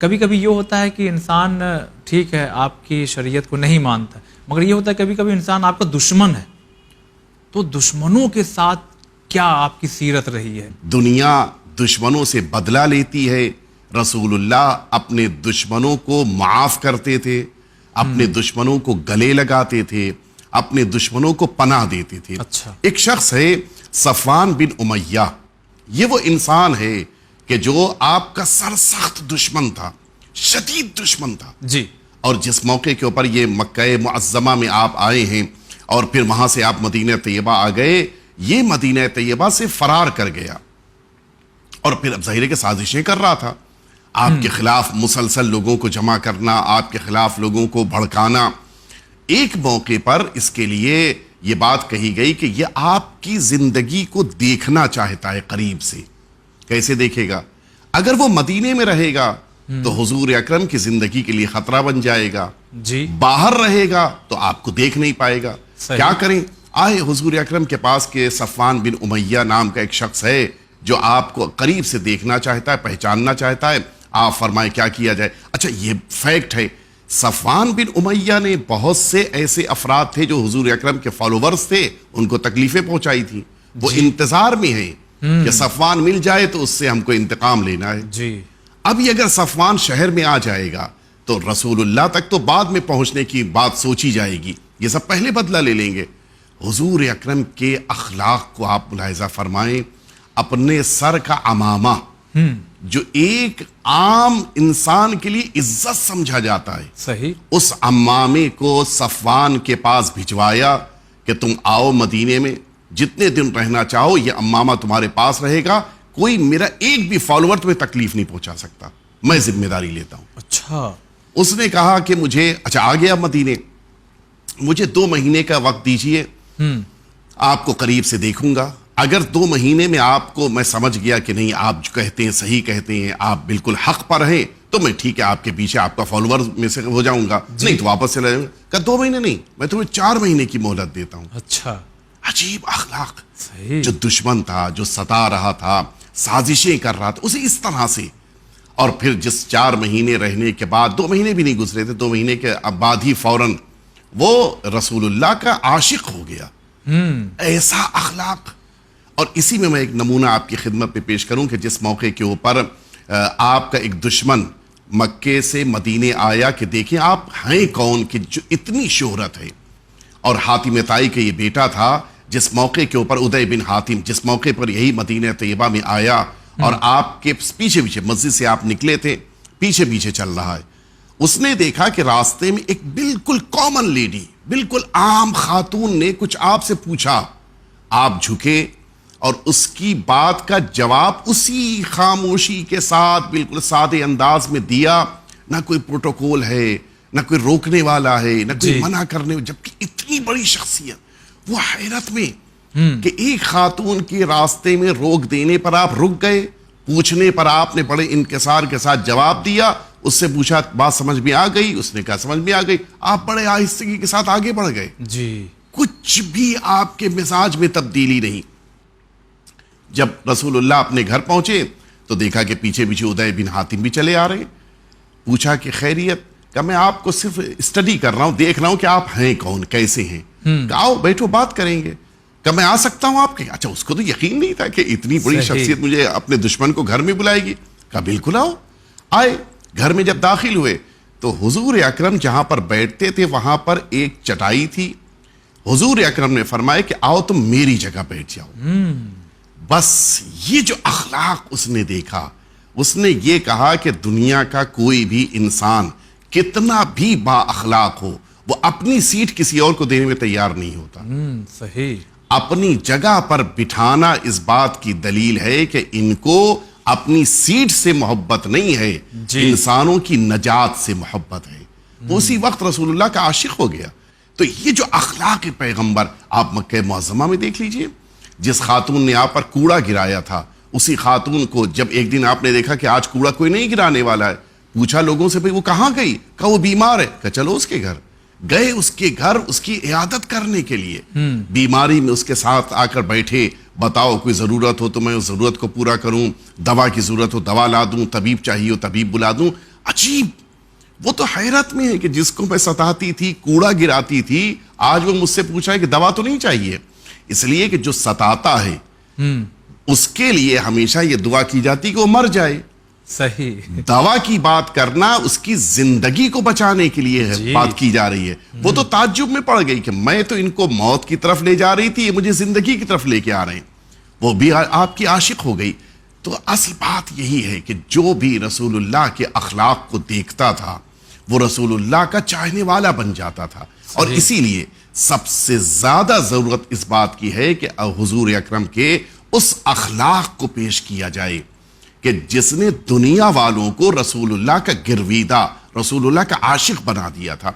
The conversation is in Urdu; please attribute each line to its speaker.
Speaker 1: کبھی کبھی یہ ہوتا ہے کہ انسان ٹھیک ہے آپ کی شریعت کو نہیں مانتا، مگر یہ ہوتا ہے کبھی کبھی انسان آپ کا دشمن ہے، تو دشمنوں کے ساتھ کیا آپ کی سیرت رہی ہے؟
Speaker 2: دنیا دشمنوں سے بدلہ لیتی ہے، رسول اللہ اپنے دشمنوں کو معاف کرتے تھے، اپنے دشمنوں کو گلے لگاتے تھے، اپنے دشمنوں کو پناہ دیتے تھے۔
Speaker 1: اچھا،
Speaker 2: ایک شخص ہے صفوان بن امیہ، یہ وہ انسان ہے کہ جو آپ کا سرسخت دشمن تھا، شدید دشمن تھا
Speaker 1: جی،
Speaker 2: اور جس موقع کے اوپر یہ مکہ معظمہ میں آپ آئے ہیں اور پھر وہاں سے آپ مدینہ طیبہ آ گئے، یہ مدینہ طیبہ سے فرار کر گیا اور پھر اب ظاہر ہے کہ سازشیں کر رہا تھا، آپ کے خلاف مسلسل لوگوں کو جمع کرنا، آپ کے خلاف لوگوں کو بھڑکانا۔ ایک موقع پر اس کے لیے یہ بات کہی گئی کہ یہ آپ کی زندگی کو دیکھنا چاہتا ہے قریب سے۔ کیسے دیکھے گا؟ اگر وہ مدینے میں رہے گا تو حضور اکرم کی زندگی کے لیے خطرہ بن جائے گا،
Speaker 1: جی،
Speaker 2: باہر رہے گا تو آپ کو دیکھ نہیں پائے گا۔
Speaker 1: صحیح۔
Speaker 2: کیا کریں؟ آئے حضور اکرم کے پاس کہ صفوان بن امیہ نام کا ایک شخص ہے جو آپ کو قریب سے دیکھنا چاہتا ہے، پہچاننا چاہتا ہے، آپ فرمائیں کیا کیا جائے؟ اچھا، یہ فیکٹ ہے، صفوان بن امیہ نے بہت سے ایسے افراد تھے جو حضور اکرم کے فالوورز تھے، ان کو تکلیفیں پہنچائی تھی، وہ انتظار میں ہیں کہ صفوان مل جائے تو اس سے ہم کو انتقام لینا ہے۔
Speaker 1: جی،
Speaker 2: اب یہ اگر صفوان شہر میں آ جائے گا تو رسول اللہ تک تو بعد میں پہنچنے کی بات سوچی جائے گی، یہ سب پہلے بدلہ لے لیں گے۔ حضور اکرم کے اخلاق کو آپ ملاحظہ فرمائیں، اپنے سر کا عمامہ جو ایک عام انسان کے لیے عزت سمجھا جاتا ہے،
Speaker 1: صحیح،
Speaker 2: اس عمامے کو صفوان کے پاس بھجوایا کہ تم آؤ مدینے میں، جتنے دن رہنا چاہو یہ عمامہ تمہارے پاس رہے گا، کوئی میرا ایک بھی فالوور تمہیں تکلیف نہیں پہنچا سکتا، میں ذمہ داری لیتا ہوں۔
Speaker 1: اچھا،
Speaker 2: اس نے کہا کہ مجھے آ گیا مدینے، مجھے 2 مہینے کا وقت دیجئے، آپ کو قریب سے دیکھوں گا، اگر 2 مہینے میں آپ کو میں سمجھ گیا کہ نہیں آپ جو کہتے ہیں صحیح کہتے ہیں، آپ بالکل حق پر ہیں، تو میں ٹھیک ہے آپ کے پیچھے آپ کا فالوور میں سے ہو جاؤں گا، نہیں تو واپس چلا جاؤں گا۔ کہا 2 مہینے نہیں، میں تمہیں 4 مہینے کی مہلت دیتا ہوں۔
Speaker 1: اچھا،
Speaker 2: عجیب اخلاق،
Speaker 1: صحیح،
Speaker 2: جو دشمن تھا، جو ستا رہا تھا، سازشیں کر رہا تھا، اسے اس طرح سے، اور پھر جس 4 مہینے رہنے کے بعد، 2 مہینے بھی نہیں گزرے تھے، 2 مہینے کے بعد ہی فوراً وہ رسول اللہ کا عاشق ہو گیا۔ ایسا اخلاق۔ اور اسی میں ایک نمونہ آپ کی خدمت پہ پیش کروں کہ جس موقع کے اوپر آپ کا ایک دشمن مکے سے مدینے آیا کہ دیکھیں آپ ہیں کون کہ جو اتنی شہرت ہے، اور حاتم طائی کا یہ بیٹا تھا جس موقع کے اوپر ادے بن حاتم، جس موقع پر یہی مدینہ طیبہ میں آیا اور آپ کے پیچھے پیچھے مسجد سے آپ نکلے تھے، پیچھے پیچھے چل رہا ہے، اس نے دیکھا کہ راستے میں ایک بالکل کامن لیڈی، بالکل عام خاتون نے کچھ آپ سے پوچھا، آپ جھکے اور اس کی بات کا جواب اسی خاموشی کے ساتھ بالکل سادے انداز میں دیا، نہ کوئی پروٹوکول ہے، نہ کوئی روکنے والا ہے، نہ کوئی منع کرنے، جبکہ اتنی بڑی شخصیت، وہ حیرت میں کہ ایک خاتون کے راستے میں روک دینے پر آپ رک گئے، پوچھنے پر آپ نے بڑے انکسار کے ساتھ جواب دیا، اس سے پوچھا بات سمجھ میں آ گئی، اس نے کہا سمجھ میں آ گئی، آپ بڑے آہستگی کے ساتھ آگے بڑھ گئے،
Speaker 1: جی،
Speaker 2: کچھ بھی آپ کے مزاج میں تبدیلی نہیں۔ جب رسول اللہ اپنے گھر پہنچے تو دیکھا کہ پیچھے پیچھے ادے بن حاتم بھی چلے آ رہے ہیں، پوچھا کہ خیریت؟ کہ میں آپ کو صرف اسٹڈی کر رہا ہوں، دیکھ رہا ہوں کہ آپ ہیں کون، کیسے ہیں، کہ آؤ بیٹھو بات کریں گے، کہ میں آ سکتا ہوں آپ کے؟ اچھا، اس کو تو یقین نہیں تھا کہ اتنی بڑی شخصیت مجھے اپنے دشمن کو گھر میں بلائے گی، کہا بالکل آؤ۔ آئے، گھر میں جب داخل ہوئے تو حضور اکرم جہاں پر بیٹھتے تھے وہاں پر ایک چٹائی تھی، حضور اکرم نے فرمایا کہ آؤ تم میری جگہ بیٹھ جاؤ۔ بس یہ جو اخلاق اس نے دیکھا، اس نے یہ کہا کہ دنیا کا کوئی بھی انسان کتنا بھی با اخلاق ہو، وہ اپنی سیٹ کسی اور کو دینے میں تیار نہیں ہوتا۔
Speaker 1: صحیح،
Speaker 2: اپنی جگہ پر بٹھانا اس بات کی دلیل ہے کہ ان کو اپنی سیٹ سے محبت نہیں ہے، انسانوں کی نجات سے محبت ہے۔ تو اسی وقت رسول اللہ کا عاشق ہو گیا۔ تو یہ جو اخلاق پیغمبر، آپ مکہ معظمہ میں دیکھ لیجئے، جس خاتون نے آپ پر کوڑا گرایا تھا، اسی خاتون کو جب ایک دن آپ نے دیکھا کہ آج کوڑا کوئی نہیں گرانے والا ہے، پوچھا لوگوں سے بھئی وہ کہاں گئی؟ کہا وہ بیمار ہے۔ کہا چلو اس کے گھر گئے، اس کے گھر اس کی عیادت کرنے کے لیے، بیماری میں اس کے ساتھ آ کر بیٹھے، بتاؤ کوئی ضرورت ہو تو میں اس ضرورت کو پورا کروں، دوا کی ضرورت ہو دوا لا دوں، طبیب چاہیے ہو طبیب بلا دوں، عجیب. وہ تو حیرت میں ہے کہ جس کو میں ستاتی تھی, کوڑا گراتی تھی, آج وہ مجھ سے پوچھا ہے کہ دوا تو نہیں چاہیے. اس لیے کہ جو ستاتا ہے اس کے لیے ہمیشہ یہ دعا کی جاتی کہ وہ مر جائے.
Speaker 1: صحیح.
Speaker 2: دوا کی بات کرنا اس کی زندگی کو بچانے کے لیے ہے, بات کی جا رہی ہے. وہ تو تعجب میں پڑ گئی کہ میں تو ان کو موت کی طرف لے جا رہی تھی, یہ مجھے زندگی کی طرف لے کے آ رہے ہیں. وہ بھی آپ کی عاشق ہو گئی. تو اصل بات یہی ہے کہ جو بھی رسول اللہ کے اخلاق کو دیکھتا تھا وہ رسول اللہ کا چاہنے والا بن جاتا تھا. اور اسی لیے سب سے زیادہ ضرورت اس بات کی ہے کہ حضور اکرم کے اس اخلاق کو پیش کیا جائے کہ جس نے دنیا والوں کو رسول اللہ کا گرویدہ, رسول اللہ کا عاشق بنا دیا تھا.